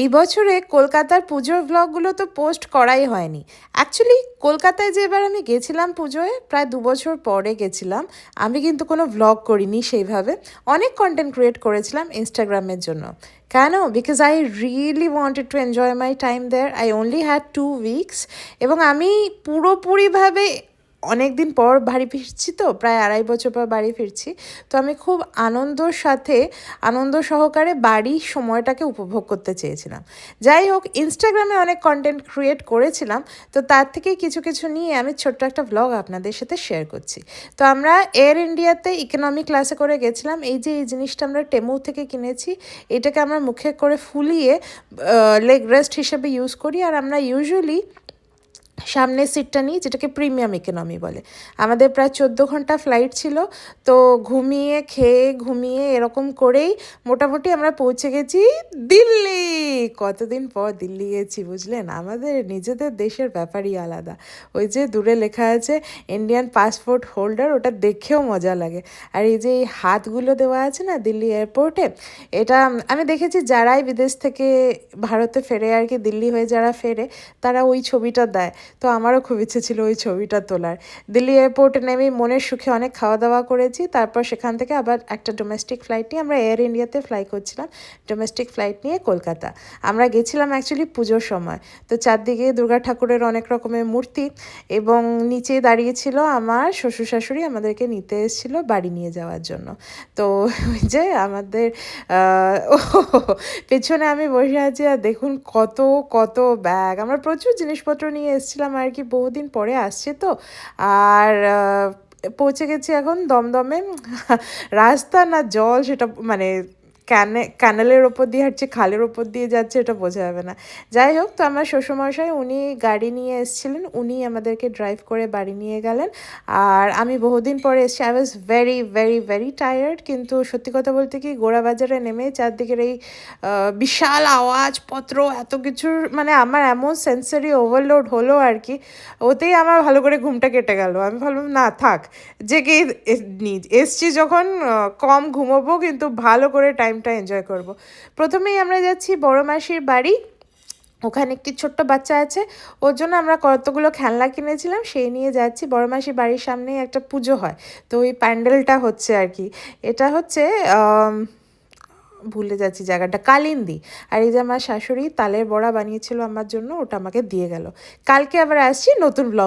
এই বছরে কলকাতার পুজোর ভ্লগগুলো তো পোস্ট করাই হয়নি। অ্যাকচুয়ালি কলকাতায় যে এবার আমি গেছিলাম পুজোয়, প্রায় ২ বছর পরে গেছিলাম। আমি কিন্তু কোনো ভ্লগ করিনি সেইভাবে। অনেক কন্টেন্ট ক্রিয়েট করেছিলাম ইনস্টাগ্রামের জন্য। কেন? Because I really wanted to enjoy my time there. I only had 2 weeks এবং আমি পুরোপুরিভাবে অনেক দিন পর বাড়ি ফিরছি, তো প্রায় ২.৫ বছর পর বাড়ি ফিরছি। তো আমি খুব আনন্দ সহকারে বাড়ির সময়টাকে উপভোগ করতে চেয়েছিলাম। যাই হোক, ইনস্টাগ্রামে অনেক কন্টেন্ট ক্রিয়েট করেছিলাম, তো তার থেকে কিছু কিছু নিয়ে আমি ছোট্ট একটা ভ্লগ আপনাদের সাথে শেয়ার করছি। তো আমরা এয়ার ইন্ডিয়াতে ইকোনমি ক্লাসে করে গেছিলাম। এই যে এই জিনিসটা আমরা টেমু থেকে কিনেছি, এটাকে আমরা মুখে করে ফুলিয়ে লেগ রেস্ট হিসেবে ইউজ করি। আর আমরা ইউজুয়ালি সামনের সিটটা নিই, যেটাকে প্রিমিয়াম ইকোনমি বলে। আমাদের প্রায় 14 ঘন্টা ফ্লাইট ছিল, তো ঘুমিয়ে এরকম করেই মোটামুটি আমরা পৌঁছে গেছি দিল্লি। কতদিন পর দিল্লি গেছি বুঝলেন। আমাদের নিজেদের দেশের ব্যাপারই আলাদা। ওই যে দূরে লেখা আছে ইন্ডিয়ান পাসপোর্ট হোল্ডার, ওটা দেখেও মজা লাগে। আর এই যে এই হাতগুলো দেওয়া আছে না দিল্লি এয়ারপোর্টে, এটা আমি দেখেছি যারাই বিদেশ থেকে ভারতে ফেরে আর কি, দিল্লি হয়ে যারা ফেরে, তারা ওই ছবিটা দেয়। তো আমারও খুব ইচ্ছে ছিল ওই ছবিটা তোলার। দিল্লি এয়ারপোর্টে নেমে মনের সুখে অনেক খাওয়া দাওয়া করেছি। তারপর সেখান থেকে আবার একটা ডোমেস্টিক ফ্লাইট নিয়ে আমরা এয়ার ইন্ডিয়াতে ফ্লাই করছিলাম। ডোমেস্টিক ফ্লাইট নিয়ে কলকাতা আমরা গেছিলাম অ্যাকচুয়ালি পুজোর সময়। তো চারদিকে দুর্গা ঠাকুরের অনেক রকমের মূর্তি, এবং নিচে দাঁড়িয়েছিল আমার শ্বশুর শাশুড়ি, আমাদেরকে নিতে এসেছিলো বাড়ি নিয়ে যাওয়ার জন্য। তো ওই যে আমাদের পেছনে আমি বসে আছি, আর দেখুন কত কত ব্যাগ। আমরা প্রচুর জিনিসপত্র নিয়ে এসেছিলাম আর কি, বহুদিন পরে আসছে তো। আর পৌঁছে গেছি এখন দমদমে। রাস্তা না জল সেটা মানে ক্যানেলের ওপর দিয়ে হাঁটছে, খালের ওপর দিয়ে যাচ্ছে, এটা বোঝা যাবে না। যাই হোক, তো আমার শ্বশুরমশাই উনি গাড়ি নিয়ে এসেছিলেন, উনি আমাদেরকে ড্রাইভ করে বাড়ি নিয়ে গেলেন। আর আমি বহুদিন পরে এসেছি। I was very very very tired, কিন্তু সত্যি কথা বলতে কি, গোড়াবাজারে নেমে চারদিকের এই বিশাল আওয়াজপত্র এত কিছুর মানে আমার এমন সেন্সারি ওভারলোড হলো আর কি, ওতেই আমার ভালো করে ঘুমটা কেটে গেল। আমি ভাবলাম না থাক, জেগে এসছি যখন কম ঘুমোবো, কিন্তু ভালো করে টাইমটা এনজয় করব। প্রথমেই আমরা যাচ্ছি বড় মাসির বাড়ি। ওখানে একটি ছোট্ট বাচ্চা আছে, ওর জন্য আমরা কতগুলো খেলনা কিনেছিলাম, সেই নিয়ে যাচ্ছি। বড় মাসির বাড়ির সামনেই একটা পুজো হয়, তো ওই প্যান্ডেলটা হচ্ছে আর কি। এটা হচ্ছে ভুলে যাচ্ছি জায়গাটা, কালিন্দী। আর এই যে আমার শাশুড়ি তালের বড়া বানিয়েছিল আমার জন্য, ওটা আমাকে দিয়ে গেল। কালকে আবার আসছি নতুন ব্লগ।